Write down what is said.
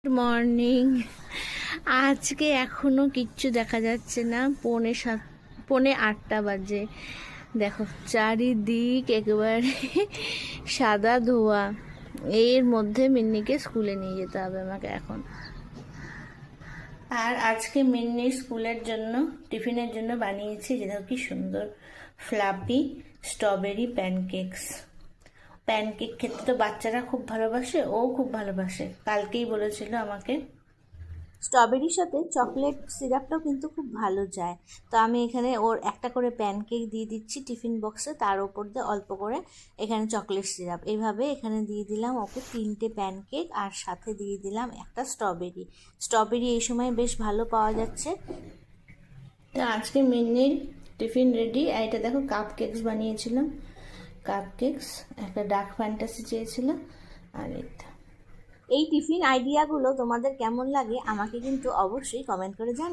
Good morning. আজকে এখনো কিচ্ছু দেখা যাচ্ছে না, 7:45 বাজে। দেখো চারিদিক একেবারে সাদা ধোয়া। এর মধ্যে মিন্নিকে স্কুলে নিয়ে যেতে হবে আমাকে এখন। আর আজকে মিন্নির স্কুলের জন্য টিফিনের জন্য বানিয়েছি, যে দেখো কি সুন্দর ফ্লাপি স্ট্রবেরি প্যানকেকস। প্যানকেক খেতে তো বাচ্চারা খুব ভালোবাসে, ও খুব ভালোবাসে। কালকেই বলেছিল আমাকে। স্ট্রবেরির সাথে চকলেট সিরাপটাও কিন্তু খুব ভালো যায়। তো আমি এখানে ওর একটা করে প্যানকেক দিয়ে দিচ্ছি টিফিন বক্সে, তার ওপর দিয়ে অল্প করে এখানে চকলেট সিরাপ। এইভাবে এখানে দিয়ে দিলাম ওকে 3টে প্যানকেক, আর সাথে দিয়ে দিলাম একটা স্ট্রবেরি। স্ট্রবেরি এই সময় বেশ ভালো পাওয়া যাচ্ছে। তো আজকে মিন্নির টিফিন রেডি। আর এটা দেখো কাপ কেকস বানিয়েছিলাম, কাপ কেকস। একটা ডার্ক ফ্যান্টাসি চেয়েছিল। আর এই টিফিন আইডিয়াগুলো তোমাদের কেমন লাগে আমাকে কিন্তু অবশ্যই কমেন্ট করে জানিও।